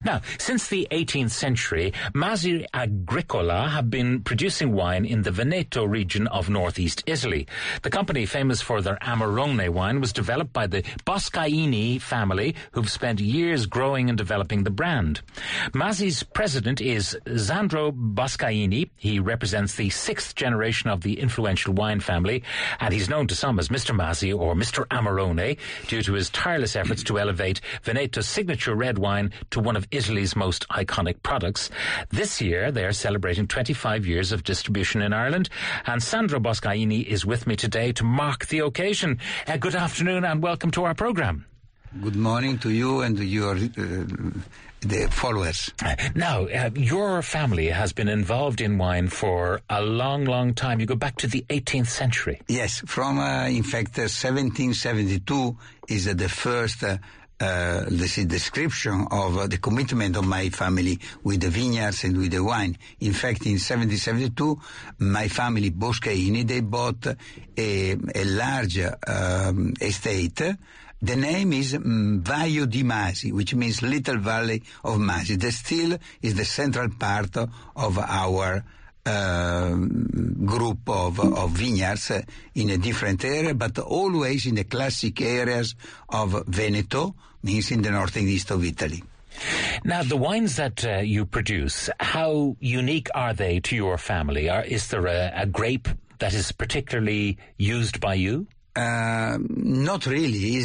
Now, since the 18th century, Masi Agricola have been producing wine in the Veneto region of northeast Italy. The company, famous for their Amarone wine, was developed by the Boscaini family, who've spent years growing and developing the brand. Masi's president is Sandro Boscaini. He represents the sixth generation of the influential wine family, and he's known to some as Mr. Masi or Mr. Amarone due to his tireless efforts to elevate Veneto's signature red wine to one of Italy's most iconic products. This year, they are celebrating 25 years of distribution in Ireland, and Sandro Boscaini is with me today to mark the occasion. Good afternoon and welcome to our programme. Good morning to you and to your the followers. Now, your family has been involved in wine for a long, long time. You go back to the 18th century. Yes, from, in fact, 1772 is the first description of the commitment of my family with the vineyards and with the wine. In fact, in 1772, my family, Boscaini, they bought a large estate. The name is Vaio di Masi, which means Little Valley of Masi. That still is the central part of our group of vineyards in a different area, but always in the classic areas of Veneto, means in the north and east of Italy. Now, the wines that you produce, how unique are they to your family? Is there a grape that is particularly used by you? Not really.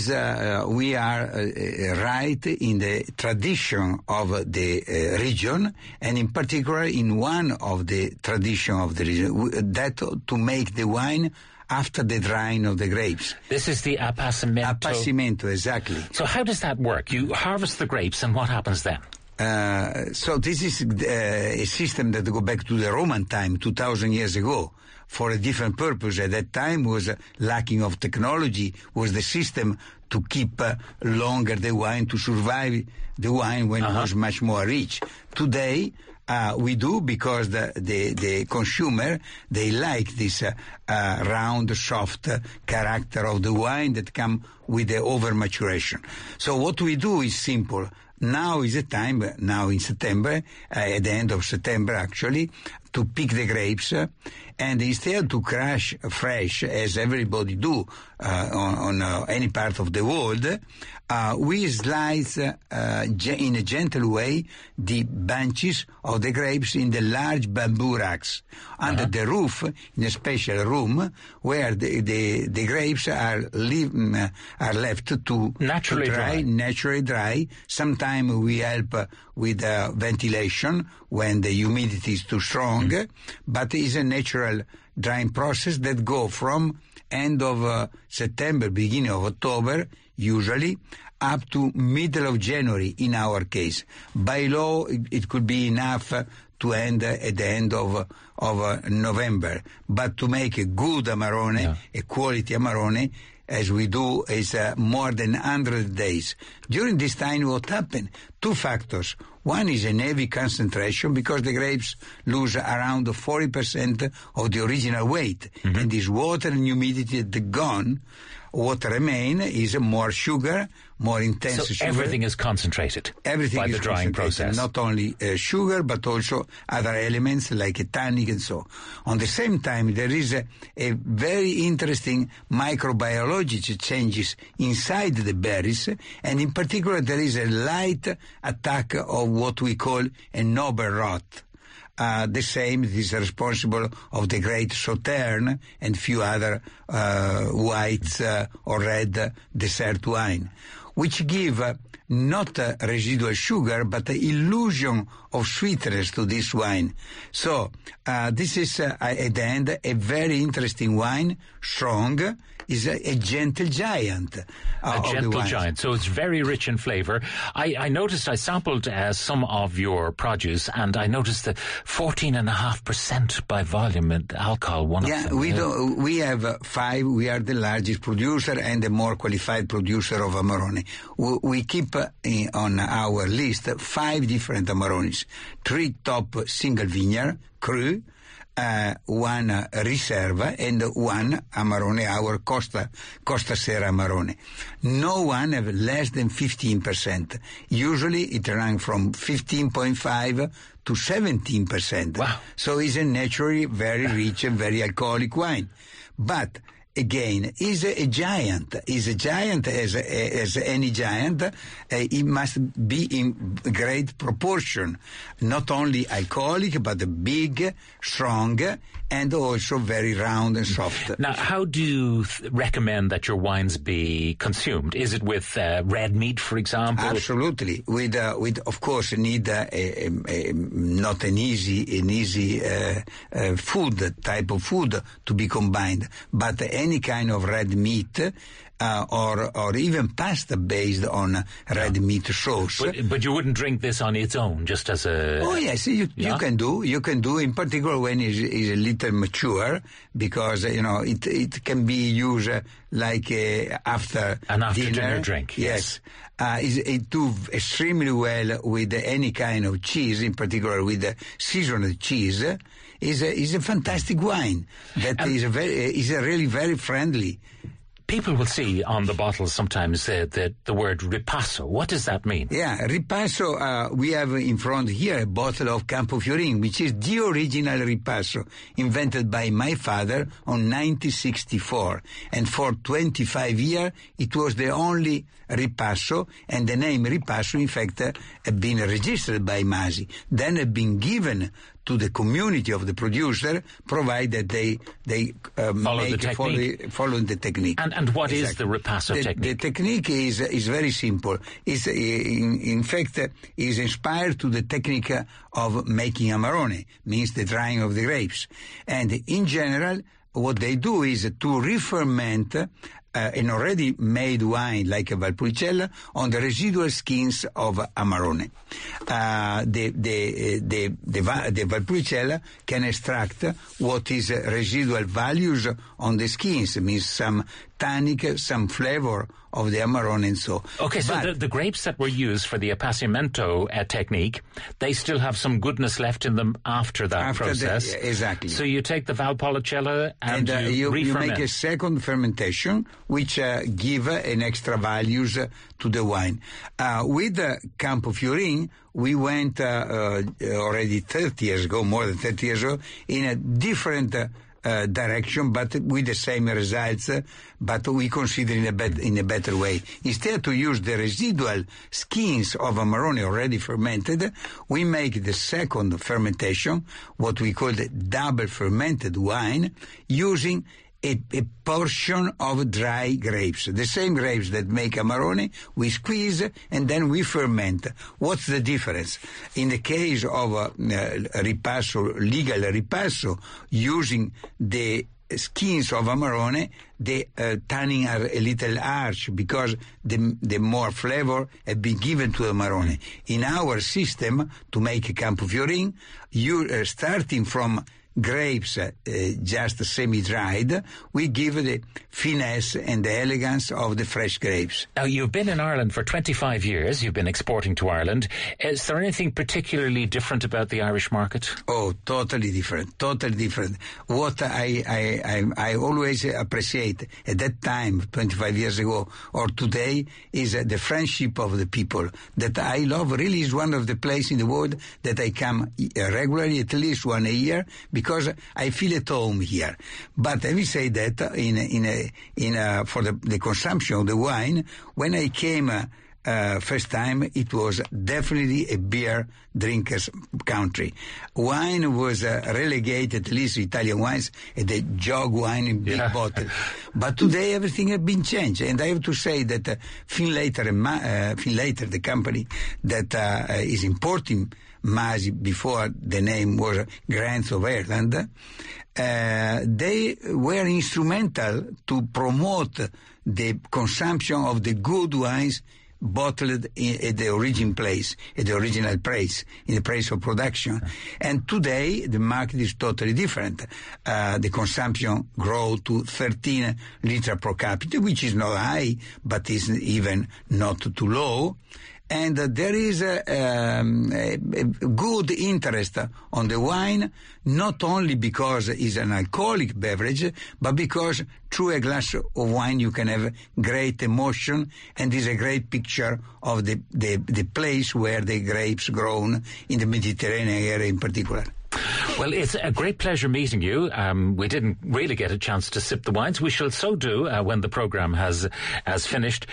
We are right in the tradition of the region, and in particular in one of the tradition of the region, that to make the wine after the drying of the grapes. This is the appassimento. Appassimento, exactly. So how does that work? You harvest the grapes, and what happens then? So this is a system that goes back to the Roman time, 2,000 years ago, for a different purpose. At that time was lacking of technology, was the system to keep longer the wine, to survive the wine when it was much more rich. Today, we do because the consumer, they like this round, soft character of the wine that come with the over-maturation. So what we do is simple. Now is the time, now in September, at the end of September actually, to pick the grapes, and instead to crush fresh, as everybody do on any part of the world, we slice in a gentle way the bunches of the grapes in the large bamboo racks under the roof, in a special room where the grapes are left to naturally dry. Sometimes we help with ventilation when the humidity is too strong, but it's a natural drying process that go from end of September, beginning of October, usually, up to middle of January in our case. By law, it could be enough to end at the end of November. But to make a good Amarone, a quality Amarone, as we do, is more than 100 days. During this time, what happened? Two factors. One is a heavy concentration because the grapes lose around 40% of the original weight. And this water and humidity that gone, what remain is more sugar, more intense sugar. So everything is concentrated by the drying process. Not only sugar, but also other elements like a tannic and so. On the same time, there is a very interesting microbiological changes inside the berries, and in particular there is a light attack of what we call a noble rot. The same is responsible of the great Sauterne and few other whites or red dessert wine, which give not residual sugar, but the illusion of sweetness to this wine. So this is, at the end, a very interesting wine, strong, is a gentle giant. A gentle giant, so it's very rich in flavour. I noticed, I sampled some of your produce, and I noticed that 14.5% by volume in alcohol, one of them. We have 5, we are the largest producer and the more qualified producer of Amarone. We keep on our list 5 different Amarones, 3 top single vineyard, cru, one Riserva and one Amarone, our Costa Serra Amarone. No one have less than 15%. Usually it runs from 15.5 to 17%. Wow. So it's a naturally very rich and very alcoholic wine. But again, is a giant. Is a giant as any giant. It must be in great proportion. Not only alcoholic, but big, strong, and also very round and soft. Now, how do you recommend that your wines be consumed? Is it with red meat, for example? Absolutely. With of course, need not an easy food type of food to be combined, but any kind of red meat or even pasta based on red meat sauce. But you wouldn't drink this on its own, just as a... Oh yes, you can do. You can do, in particular when it's a little mature, because it can be used like after an after dinner drink. Yes. It do extremely well with any kind of cheese, in particular with seasoned cheese. Is a fantastic wine that is really very friendly. People will see on the bottles sometimes the word ripasso. What does that mean? Yeah, ripasso, we have in front here a bottle of Campofiorin, which is the original ripasso, invented by my father on 1964. And for 25 years, it was the only ripasso, and the name ripasso, in fact, had been registered by Masi. Then had been given to the community of the producer, provided they follow the technique. And what is the ripasso technique? The technique is very simple. It's in fact is inspired to the technique of making Amarone, means the drying of the grapes. And in general, what they do is to re-ferment an already made wine like a Valpolicella on the residual skins of Amarone. The Valpolicella can extract what is residual values on the skins, means some tannic, some flavor of the Amarone and so. Okay, so the grapes that were used for the appassimento technique, they still have some goodness left in them after that process. Exactly. So you take the Valpolicella and you re-ferment. You make a second fermentation, which give an extra values to the wine. With Campofiorin, we went already 30 years ago, more than 30 years ago, in a different direction, but with the same results, but we consider in a better way. Instead to use the residual skins of Amarone already fermented, we make the second fermentation, what we call the double fermented wine, using a portion of dry grapes. The same grapes that make Amarone, we squeeze and then we ferment. What's the difference? In the case of ripasso, legal ripasso, using the skins of Amarone, the tannin are a little harsh because the more flavor have been given to Amarone. In our system, to make a Campofiorin, you starting from grapes just semi-dried, we give the finesse and the elegance of the fresh grapes. Now, you've been in Ireland for 25 years. You've been exporting to Ireland. Is there anything particularly different about the Irish market? Oh, totally different. Totally different. What I always appreciate at that time, 25 years ago, or today, is the friendship of the people that I love. Really is one of the places in the world that I come regularly, at least one a year, because I feel at home here. But let me say that for the consumption of the wine, when I came first time, it was definitely a beer drinkers country. Wine was relegated, at least Italian wines, at the jug wine in big bottles. But today everything has been changed, and I have to say that Finlater, the company that is importing Masi before the name was Grants of Ireland, they were instrumental to promote the consumption of the good wines bottled at the original place, in the place of production. And today, the market is totally different. The consumption grow to 13 liters per capita, which is not high, but is even not too low. And there is a good interest on the wine, not only because it's an alcoholic beverage, but because through a glass of wine you can have great emotion, and is a great picture of the place where the grapes grown in the Mediterranean area in particular. Well, it's a great pleasure meeting you. We didn't really get a chance to sip the wines. We shall so do when the programme has finished.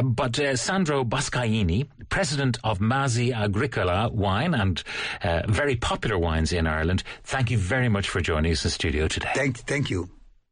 But Sandro Boscaini, president of Masi Agricola Wine and very popular wines in Ireland, thank you very much for joining us in the studio today. Thank you.